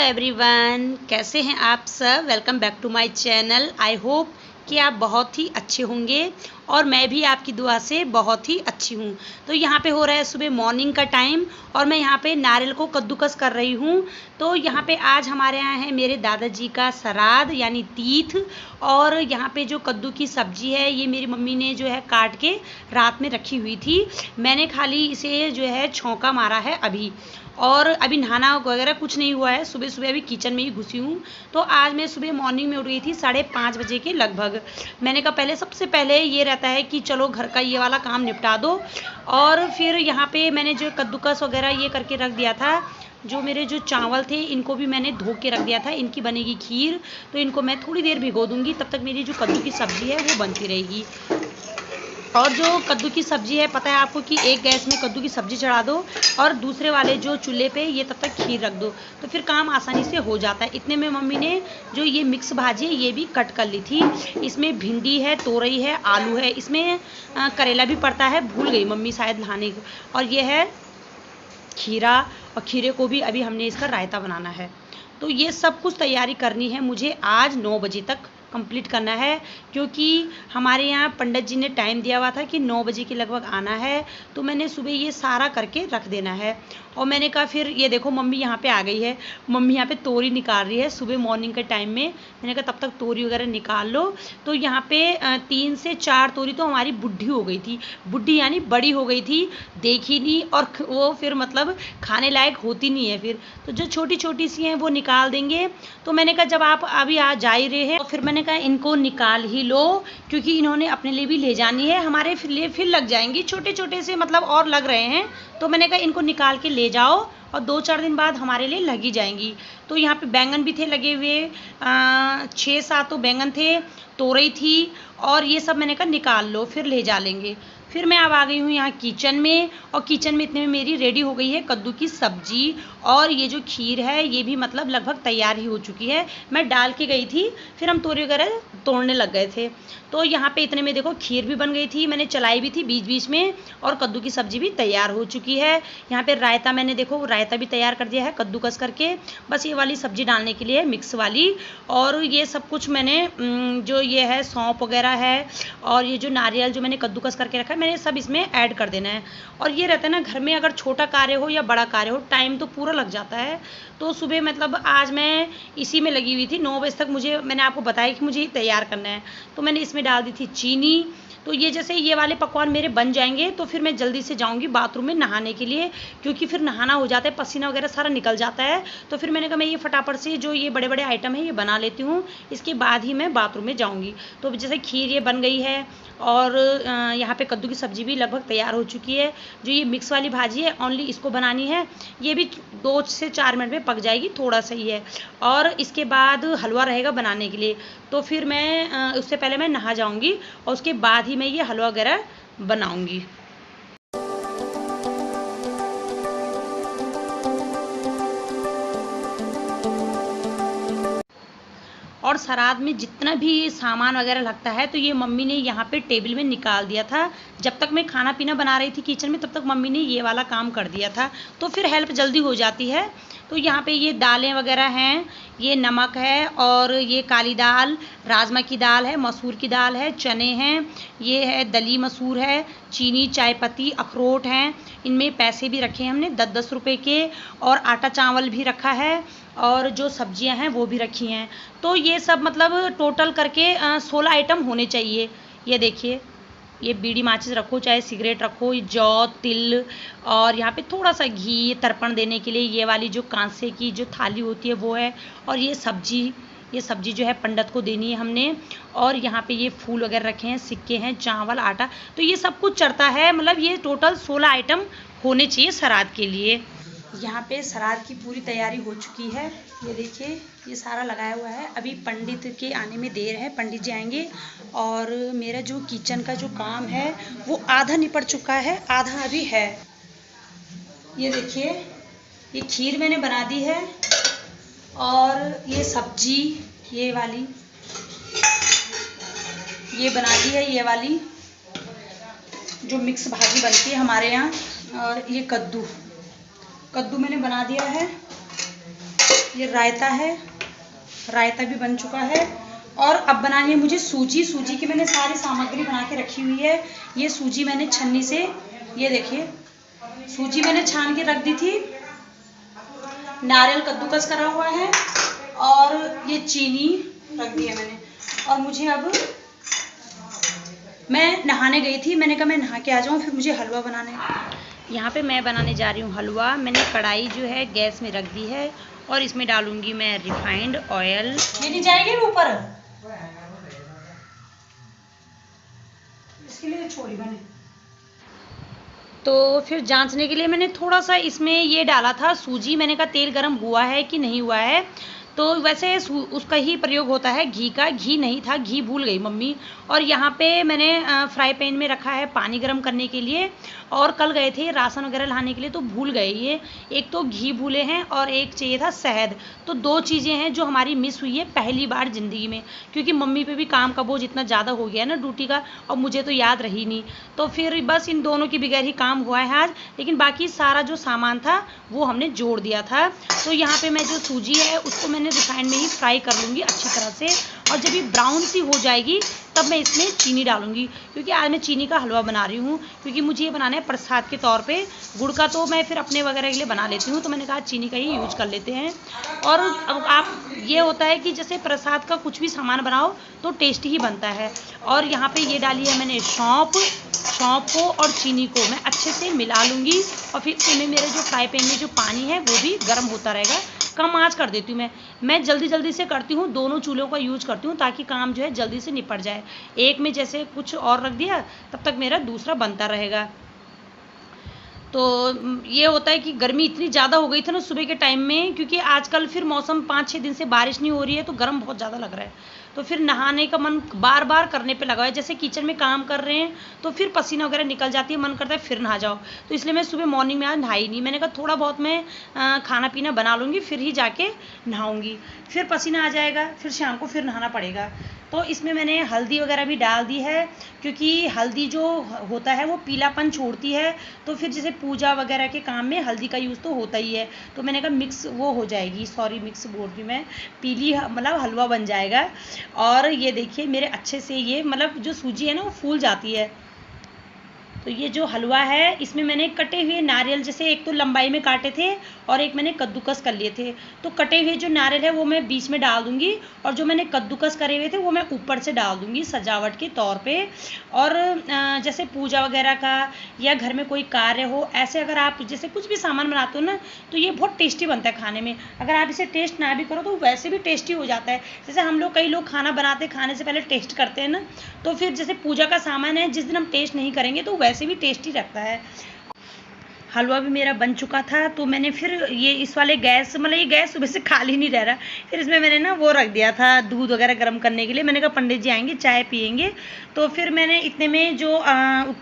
Everyone, कैसे हैं आप सब। Welcome back to my channel. I hope कि आप बहुत ही अच्छे होंगे और मैं भी आपकी दुआ से बहुत ही अच्छी हूँ। तो यहाँ पे हो रहा है सुबह मॉर्निंग का टाइम और मैं यहाँ पे नारियल को कद्दूकस कर रही हूँ। तो यहाँ पे आज हमारे यहाँ है मेरे दादाजी का श्राद्ध यानी तीथ। और यहाँ पे जो कद्दू की सब्जी है ये मेरी मम्मी ने जो है काट के रात में रखी हुई थी। मैंने खाली इसे जो है छौंका मारा है अभी, और अभी नहाना वगैरह कुछ नहीं हुआ है। सुबह सुबह अभी किचन में ही घुसी हूँ। तो आज मैं सुबह मॉर्निंग में उठ गई थी 5:30 बजे के लगभग। मैंने कहा पहले सबसे पहले ये रहता है कि चलो घर का ये वाला काम निपटा दो, और फिर यहाँ पे मैंने जो कद्दूकस वगैरह ये करके रख दिया था। जो मेरे जो चावल थे इनको भी मैंने धो के रख दिया था। इनकी बनेगी खीर, तो इनको मैं थोड़ी देर भिगो दूँगी, तब तक मेरी जो कद्दू की सब्ज़ी है वो बनती रहेगी। और जो कद्दू की सब्ज़ी है पता है आपको कि एक गैस में कद्दू की सब्ज़ी चढ़ा दो और दूसरे वाले जो चूल्हे पे ये तब तक खीर रख दो, तो फिर काम आसानी से हो जाता है। इतने में मम्मी ने जो ये मिक्स भाजी है ये भी कट कर ली थी। इसमें भिंडी है, तोरई है, आलू है, इसमें करेला भी पड़ता है, भूल गई मम्मी शायद लाने को। और ये है खीरा, और खीरे को भी अभी हमने इसका रायता बनाना है। तो ये सब कुछ तैयारी करनी है मुझे आज 9 बजे तक कंप्लीट करना है, क्योंकि हमारे यहाँ पंडित जी ने टाइम दिया हुआ था कि 9 बजे के लगभग आना है। तो मैंने सुबह ये सारा करके रख देना है। और मैंने कहा फिर ये देखो मम्मी यहाँ पे आ गई है। मम्मी यहाँ पे तोरी निकाल रही है सुबह मॉर्निंग के टाइम में। मैंने कहा तब तक तोरी वगैरह निकाल लो। तो यहाँ पे 3 से 4 तोरी तो हमारी बुढ़ी हो गई थी। बुढ़ी यानी बड़ी हो गई थी, देखी नहीं, और वो फिर मतलब खाने लायक होती नहीं है फिर। तो जो छोटी छोटी सी हैं वो निकाल देंगे। तो मैंने कहा जब आप अभी आ जा ही रहे हैं तो फिर मैंने कहा इनको निकाल ही लो, क्योंकि इन्होंने अपने लिए भी ले जानी है, हमारे लिए फिर लग जाएंगी। छोटे छोटे से मतलब और लग रहे हैं, तो मैंने कहा इनको निकाल के ले जाओ और 2-4 दिन बाद हमारे लिए लगी जाएंगी। तो यहाँ पे बैंगन भी थे लगे हुए, 6-7 तो बैंगन थे, तोरई थी, और ये सब मैंने कहा निकाल लो फिर ले जा लेंगे। फिर मैं अब आ गई हूँ यहाँ किचन में, और किचन में इतने में मेरी रेडी हो गई है कद्दू की सब्जी, और ये जो खीर है ये भी मतलब लगभग तैयार ही हो चुकी है। मैं डाल के गई थी, फिर हम तोरी वगैरह तोड़ने लग गए थे। तो यहाँ पे इतने में देखो खीर भी बन गई थी, मैंने चलाई भी थी बीच बीच में, और कद्दू की सब्जी भी तैयार हो चुकी है। यहाँ पे रायता मैंने देखो रायता भी तैयार कर दिया है कद्दूकस करके, बस ये वाली सब्जी डालने के लिए मिक्स वाली। और ये सब कुछ मैंने जो ये है सौंफ वगैरह है, और ये जो नारियल जो मैंने कद्दूकस करके रखा है मैंने सब इसमें ऐड कर देना है। और ये रहता है ना घर में अगर छोटा कार्य हो या बड़ा कार्य हो, टाइम तो पूरा लग जाता है। तो सुबह मतलब आज मैं इसी में लगी हुई थी 9 बजे तक। मैंने आपको बताया कि मुझे तैयार करना है, तो मैंने इसमें डाल दी थी चीनी। तो ये जैसे ये वाले पकवान मेरे बन जाएंगे तो फिर मैं जल्दी से जाऊंगी बाथरूम में नहाने के लिए, क्योंकि फिर नहाना हो जाता है, पसीना वगैरह सारा निकल जाता है। तो फिर मैंने कहा मैं ये फटाफट से जो ये बड़े बड़े आइटम है ये बना लेती हूँ, इसके बाद ही मैं बाथरूम में जाऊँगी। तो जैसे खीर ये बन गई है, और यहाँ पे कद्दू की सब्ज़ी भी लगभग तैयार हो चुकी है। जो ये मिक्स वाली भाजी है ओनली इसको बनानी है, ये भी 2 से 4 मिनट में पक जाएगी, थोड़ा सा ही है। और इसके बाद हलवा रहेगा बनाने के लिए, तो फिर मैं उससे पहले मैं नहा जाऊँगी और उसके बाद ही मैं ये हलवा वगैरह बनाऊँगी। और श्राद्ध में जितना भी सामान वगैरह लगता है तो ये मम्मी ने यहाँ पे टेबल में निकाल दिया था। जब तक मैं खाना पीना बना रही थी किचन में तब तक मम्मी ने ये वाला काम कर दिया था, तो फिर हेल्प जल्दी हो जाती है। तो यहाँ पे ये दालें वगैरह हैं, ये नमक है, और ये काली दाल, राजमा की दाल है, मसूर की दाल है, चने हैं, ये है दली मसूर है, चीनी, चाय पत्ती, अखरोट हैं। इनमें पैसे भी रखे हैं हमने 10-10 रुपए के, और आटा चावल भी रखा है, और जो सब्जियां हैं वो भी रखी हैं। तो ये सब मतलब टोटल करके 16 आइटम होने चाहिए। ये देखिए, ये बीड़ी माचिस रखो चाहे सिगरेट रखो, जौ, तिल, और यहाँ पे थोड़ा सा घी तर्पण देने के लिए ये वाली जो कांसे की जो थाली होती है वो है। और ये सब्जी जो है पंडित को देनी है हमने। और यहाँ पे ये फूल वगैरह रखे हैं, सिक्के हैं, चावल, आटा, तो ये सब कुछ चढ़ता है। मतलब ये टोटल 16 आइटम होने चाहिए श्राद्ध के लिए। यहाँ पे श्राद्ध की पूरी तैयारी हो चुकी है। ये देखिए ये सारा लगाया हुआ है। अभी पंडित के आने में देर है, पंडित जी आएंगे। और मेरा जो किचन का जो काम है वो आधा निपट चुका है, आधा अभी है। ये देखिए ये खीर मैंने बना दी है, और ये सब्जी ये वाली ये बना दी है, ये वाली जो मिक्स भाजी बनती है हमारे यहाँ। और ये कद्दू मैंने बना दिया है। ये रायता है, रायता भी बन चुका है। और अब बनानी है मुझे सूजी। सूजी की मैंने सारी सामग्री बना के रखी हुई है। ये सूजी मैंने छन्नी से, ये देखिए सूजी मैंने छान के रख दी थी। नारियल कद्दूकस करा हुआ है और ये चीनी रख दी है मैंने। और मुझे अब, मैं नहाने गई थी, मैंने कहा मैं नहा के आ जाऊँ, फिर मुझे हलवा बनाना है। यहाँ पे मैं बनाने जा रही हूँ हलवा। मैंने कढ़ाई जो है गैस में रख दी है और इसमें डालूंगी मैं रिफाइंड ऑयल। ये नहीं जाएगी ऊपर, इसके लिए छोड़ी मैंने। तो फिर जांचने के लिए मैंने थोड़ा सा इसमें ये डाला था सूजी। मैंने कहा तेल गरम हुआ है कि नहीं हुआ है। तो वैसे उसका ही प्रयोग होता है घी का। घी नहीं था, घी भूल गई मम्मी। और यहाँ पे मैंने फ्राई पैन में रखा है पानी गर्म करने के लिए। और कल गए थे राशन वगैरह लाने के लिए तो भूल गए ये। एक तो घी भूले हैं और एक चाहिए था शहद। तो 2 चीज़ें हैं जो हमारी मिस हुई है पहली बार ज़िंदगी में, क्योंकि मम्मी पे भी काम का बोझ इतना ज़्यादा हो गया ना ड्यूटी का, और मुझे तो याद रही नहीं। तो फिर बस इन दोनों के बगैर ही काम हुआ है आज। लेकिन बाकी सारा जो सामान था वो हमने जोड़ दिया था। तो यहाँ पे मैं जो सूजी है उसको मैंने रिफाइंड में ही फ्राई कर लूँगी अच्छी तरह से। और जब ये ब्राउन सी हो जाएगी तब मैं इसमें चीनी डालूंगी, क्योंकि आज मैं चीनी का हलवा बना रही हूँ। क्योंकि मुझे ये बनाना है प्रसाद के तौर पे। गुड़ का तो मैं फिर अपने वगैरह के लिए बना लेती हूँ, तो मैंने कहा चीनी का ही यूज कर लेते हैं। और अब आप, ये होता है कि जैसे प्रसाद का कुछ भी सामान बनाओ तो टेस्टी ही बनता है। और यहाँ पे ये डाली है मैंने सौंफ। सौंफ को और चीनी को मैं अच्छे से मिला लूँगी। और फिर इसमें मेरे जो फ्राई पैन में जो पानी है वो भी गर्म होता रहेगा। कम आंच कर देती हूँ मैं जल्दी से करती हूँ। दोनों चूल्हों का यूज करती हूँ ताकि काम जो है जल्दी से निपट जाए। एक में जैसे कुछ और रख दिया तब तक मेरा दूसरा बनता रहेगा। तो ये होता है कि गर्मी इतनी ज़्यादा हो गई थी ना सुबह के टाइम में, क्योंकि आजकल फिर मौसम 5-6 दिन से बारिश नहीं हो रही है तो गर्म बहुत ज़्यादा लग रहा है। तो फिर नहाने का मन बार बार करने पे लगा है। जैसे किचन में काम कर रहे हैं तो फिर पसीना वगैरह निकल जाती है, मन करता है फिर नहा जाओ। तो इसलिए मैं सुबह मॉर्निंग में आज नहाई नहीं। मैंने कहा थोड़ा बहुत मैं खाना पीना बना लूँगी फिर ही जाके नहाऊँगी। फिर पसीना आ जाएगा, फिर शाम को फिर नहाना पड़ेगा। तो इसमें मैंने हल्दी वगैरह भी डाल दी है, क्योंकि हल्दी जो होता है वो पीलापन छोड़ती है। तो फिर जैसे पूजा वगैरह के काम में हल्दी का यूज़ तो होता ही है। तो मैंने कहा मिक्स वो हो जाएगी, सॉरी मिक्स बोल रही मैं, पीली मतलब हलवा बन जाएगा। और ये देखिए मेरे अच्छे से ये मतलब जो सूजी है ना वो फूल जाती है। तो ये जो हलवा है इसमें मैंने कटे हुए नारियल, जैसे एक तो लंबाई में काटे थे और एक मैंने कद्दूकस कर लिए थे। तो कटे हुए जो नारियल है वो मैं बीच में डाल दूंगी और जो मैंने कद्दूकस करे हुए थे वो मैं ऊपर से डाल दूंगी सजावट के तौर पे। और जैसे पूजा वगैरह का या घर में कोई कार्य हो, ऐसे अगर आप जैसे कुछ भी सामान बनाते हो ना तो ये बहुत टेस्टी बनता है खाने में। अगर आप इसे टेस्ट ना भी करो तो वैसे भी टेस्टी हो जाता है। जैसे हम लोग, कई लोग खाना बनाते खाने से पहले टेस्ट करते हैं ना, तो फिर जैसे पूजा का सामान है जिस दिन हम टेस्ट नहीं करेंगे तो वैसे भी टेस्टी लगता है। हलवा भी मेरा बन चुका था। तो मैंने फिर ये इस वाले गैस, मतलब ये गैस सुबह से खाली नहीं रह रहा, फिर इसमें मैंने ना वो रख दिया था दूध वगैरह गर्म करने के लिए। मैंने कहा पंडित जी आएंगे चाय पियेंगे, तो फिर मैंने इतने में जो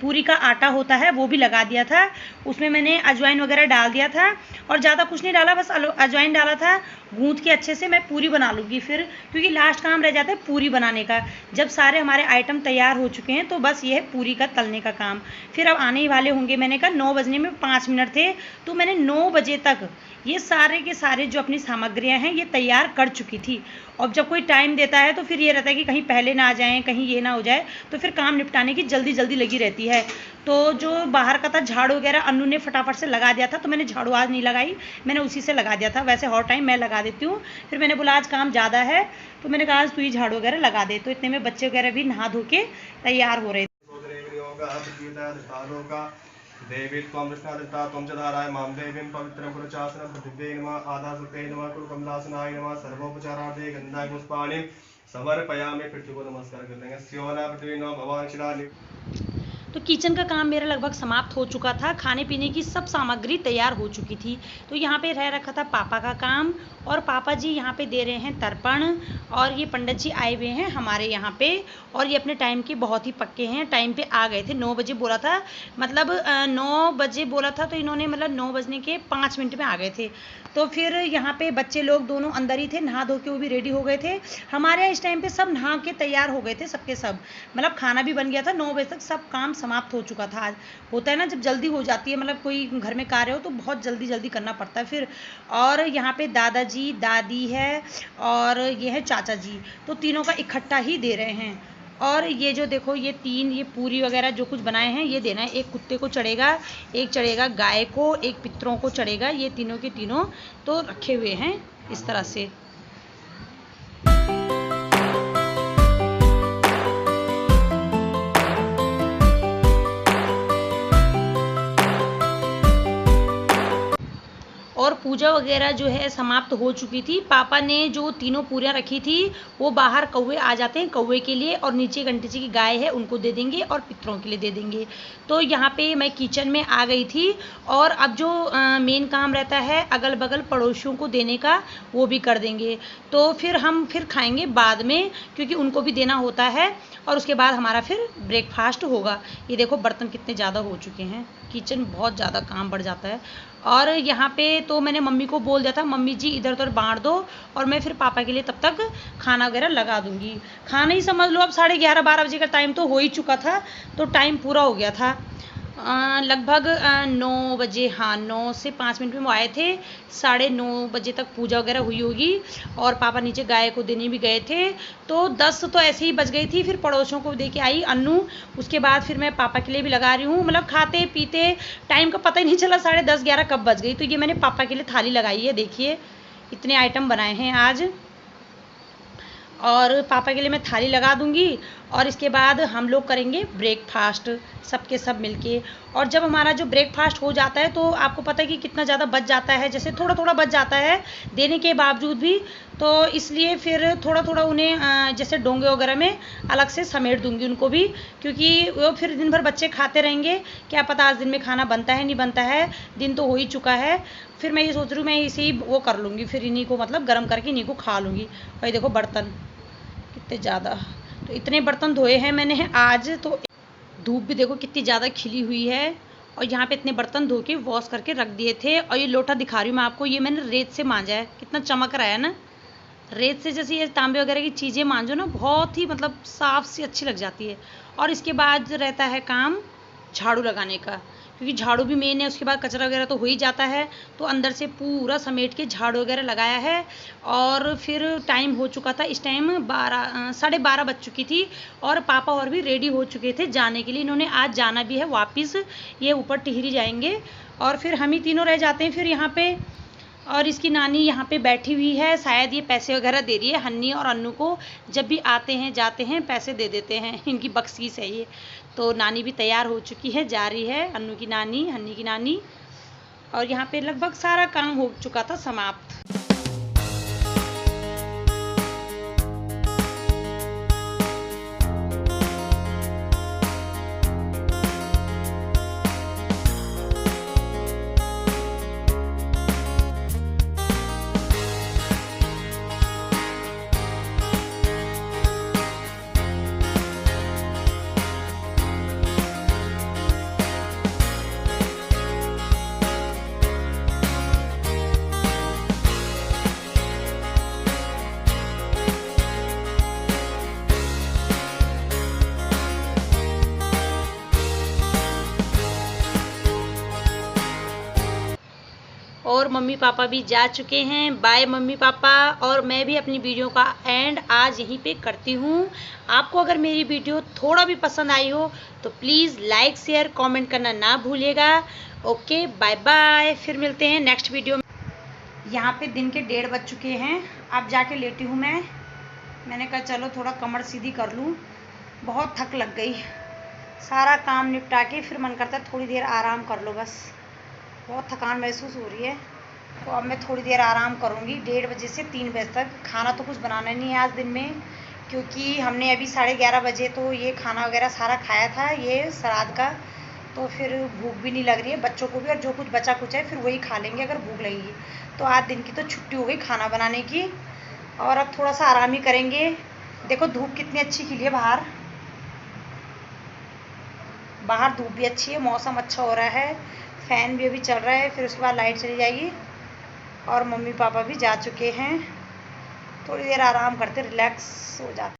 पूरी का आटा होता है वो भी लगा दिया था। उसमें मैंने अजवाइन वगैरह डाल दिया था और ज़्यादा कुछ नहीं डाला, बस अजवाइन डाला था। गूँथ के अच्छे से मैं पूरी बना लूँगी फिर, क्योंकि लास्ट काम रह जाता है पूरी बनाने का। जब सारे हमारे आइटम तैयार हो चुके हैं तो बस ये है पूरी का तलने का काम। फिर अब आने ही वाले होंगे। मैंने कहा 9 बजने में 5 मिनट थे, तो मैंने 9 बजे तक ये सारे के सारे जो अपनी सामग्रियां हैं ये तैयार कर चुकी थी। और जब कोई टाइम देता है तो फिर ये रहता है कि कहीं पहले ना आ जाएं, कहीं ये ना हो जाए, तो फिर काम निपटाने की जल्दी जल्दी लगी रहती है। तो जो बाहर का था झाड़ू वगैरह अन्नू ने फटाफट से लगा दिया था, तो मैंने झाड़ू आज नहीं लगाई, मैंने उसी से लगा दिया था। वैसे हर टाइम मैं लगा देती हूँ। फिर मैंने बोला आज काम ज़्यादा है तो मैंने कहा आज तू ही झाड़ू वगैरह लगा दे। तो इतने में बच्चे वगैरह भी नहा धो के तैयार हो रहे थे। देवी त्वं कृष्णादिता त्वं च धाराय मां देवीं पवित्रं पुरुषासनं पृथिव्यै नमः आधासुते नमः कुलकमलासनाय नमः सर्वोपचारार्थे गन्धाय पुष्पाणि समर्पयामि। पृथ्वी को नमस्कार कर देंगे। स्योना पृथ्वी नमः भवान शिलानि। तो किचन का काम मेरा लगभग समाप्त हो चुका था। खाने पीने की सब सामग्री तैयार हो चुकी थी। तो यहाँ पे रह रखा था पापा का काम, और पापा जी यहाँ पे दे रहे हैं तर्पण। और ये पंडित जी आए हुए हैं हमारे यहाँ पे, और ये अपने टाइम के बहुत ही पक्के हैं। टाइम पे आ गए थे, 9 बजे बोला था, मतलब 9 बजे बोला था तो इन्होंने मतलब 9 बजने के 5 मिनट में आ गए थे। तो फिर यहाँ पे बच्चे लोग दोनों अंदर ही थे, नहा धो के वो भी रेडी हो गए थे। हमारे यहाँ इस टाइम पे सब नहा के तैयार हो गए थे, सबके सब, मतलब खाना भी बन गया था, 9 बजे तक सब काम समाप्त हो चुका था। आज होता है ना जब जल्दी हो जाती है, मतलब कोई घर में कार्य हो तो बहुत जल्दी जल्दी करना पड़ता है फिर। और यहाँ पे दादाजी, दादी है और ये है चाचा जी, तो तीनों का इकट्ठा ही दे रहे हैं। और ये जो देखो ये पूरी वगैरह जो कुछ बनाए हैं ये देना है। एक कुत्ते को चढ़ेगा, एक चढ़ेगा गाय को, एक पितरों को चढ़ेगा, ये तीनों के तीनों तो रखे हुए हैं इस तरह से। और पूजा वगैरह जो है समाप्त हो चुकी थी। पापा ने जो तीनों पूरियाँ रखी थी वो बाहर कौवे आ जाते हैं, कौवे के लिए, और नीचे घंटी जी की गाय है उनको दे देंगे और पितरों के लिए दे देंगे। तो यहाँ पे मैं किचन में आ गई थी और अब जो मेन काम रहता है अगल बगल पड़ोसियों को देने का वो भी कर देंगे। तो फिर हम खाएंगे बाद में, क्योंकि उनको भी देना होता है, और उसके बाद हमारा फिर ब्रेकफास्ट होगा। ये देखो बर्तन कितने ज़्यादा हो चुके हैं, किचन बहुत ज़्यादा काम बढ़ जाता है। और यहाँ पे तो मैंने मम्मी को बोल दिया था, मम्मी जी इधर उधर बांट दो और मैं फिर पापा के लिए तब तक खाना वगैरह लगा दूंगी। खाना ही समझ लो अब 11:30-12 बजे का टाइम तो हो ही चुका था, तो टाइम पूरा हो गया था। लगभग 9 बजे, हाँ 9 से 5 मिनट में वो आए थे, 9:30 बजे तक पूजा वगैरह हुई होगी। और पापा नीचे गाय को देने भी गए थे, तो 10 तो ऐसे ही बज गई थी। फिर पड़ोसियों को दे के आई अन्नू, उसके बाद फिर मैं पापा के लिए भी लगा रही हूँ। मतलब खाते पीते टाइम का पता ही नहीं चला, 10:30-11 कब बज गई। तो ये मैंने पापा के लिए थाली लगाई है, देखिए इतने आइटम बनाए हैं आज, और पापा के लिए मैं थाली लगा दूंगी। और इसके बाद हम लोग करेंगे ब्रेकफास्ट सबके सब मिलके। और जब हमारा जो ब्रेकफास्ट हो जाता है तो आपको पता है कि कितना ज़्यादा बच जाता है, जैसे थोड़ा थोड़ा बच जाता है देने के बावजूद भी, तो इसलिए फिर थोड़ा थोड़ा उन्हें जैसे डोंगे वगैरह में अलग से समेट दूंगी उनको भी, क्योंकि वो फिर दिन भर बच्चे खाते रहेंगे, क्या पता आज दिन में खाना बनता है नहीं बनता है, दिन तो हो ही चुका है। फिर मैं ये सोच रही हूँ मैं इसे ही वो कर लूँगी, फिर इन्हीं को मतलब गर्म करके इन्हीं को खा लूँगी। और ये देखो बर्तन कितने ज़्यादा, तो इतने बर्तन धोए हैं मैंने आज। तो धूप भी देखो कितनी ज़्यादा खिली हुई है, और यहाँ पे इतने बर्तन धो के वॉश करके रख दिए थे। और ये लोटा दिखा रही हूँ मैं आपको, ये मैंने रेत से मांजा है, कितना चमक रहा है ना। रेत से जैसे ये तांबे वगैरह की चीज़ें मांजो ना, बहुत ही मतलब साफ सी अच्छी लग जाती है। और इसके बाद रहता है काम झाड़ू लगाने का, क्योंकि झाड़ू भी मेन है, उसके बाद कचरा वगैरह तो हो ही जाता है। तो अंदर से पूरा समेट के झाड़ू वगैरह लगाया है। और फिर टाइम हो चुका था, इस टाइम 12:30 बज चुकी थी, और पापा और भी रेडी हो चुके थे जाने के लिए। इन्होंने आज जाना भी है वापस, ये ऊपर टिहरी जाएंगे, और फिर हम ही तीनों रह जाते हैं फिर यहाँ पे। और इसकी नानी यहाँ पे बैठी हुई है, शायद ये पैसे वगैरह दे रही है हन्नी और अन्नू को, जब भी आते हैं जाते हैं पैसे दे देते हैं, इनकी बख्शीश है ये। तो नानी भी तैयार हो चुकी है, जा रही है अन्नू की नानी, हन्नी की नानी। और यहाँ पे लगभग सारा काम हो चुका था समाप्त। और मम्मी पापा भी जा चुके हैं, बाय मम्मी पापा। और मैं भी अपनी वीडियो का एंड आज यहीं पे करती हूँ। आपको अगर मेरी वीडियो थोड़ा भी पसंद आई हो तो प्लीज़ लाइक शेयर कमेंट करना ना भूलिएगा। ओके बाय बाय, फिर मिलते हैं नेक्स्ट वीडियो में। यहाँ पे दिन के 1:30 बज चुके हैं, अब जाके लेटी हूँ मैंने कहा चलो थोड़ा कमर सीधी कर लूँ, बहुत थक लग गई। सारा काम निपटा के फिर मन करता है थोड़ी देर आराम कर लो, बस बहुत थकान महसूस हो रही है। तो अब मैं थोड़ी देर आराम करूँगी 1:30 बजे से 3 बजे तक। खाना तो कुछ बनाना नहीं है आज दिन में, क्योंकि हमने अभी 11:30 बजे तो ये खाना वगैरह सारा खाया था ये श्राद्ध का, तो फिर भूख भी नहीं लग रही है बच्चों को भी, और जो कुछ बचा कुछ है फिर वही खा लेंगे अगर भूख लगेगी। तो आज दिन की तो छुट्टी हो गई खाना बनाने की, और अब थोड़ा सा आराम ही करेंगे। देखो धूप कितनी अच्छी खिली है बाहर धूप भी अच्छी है, मौसम अच्छा हो रहा है, फ़ैन भी अभी चल रहा है, फिर उसके बाद लाइट चली जाएगी। और मम्मी पापा भी जा चुके हैं। थोड़ी देर आराम करते, रिलैक्स हो जाते।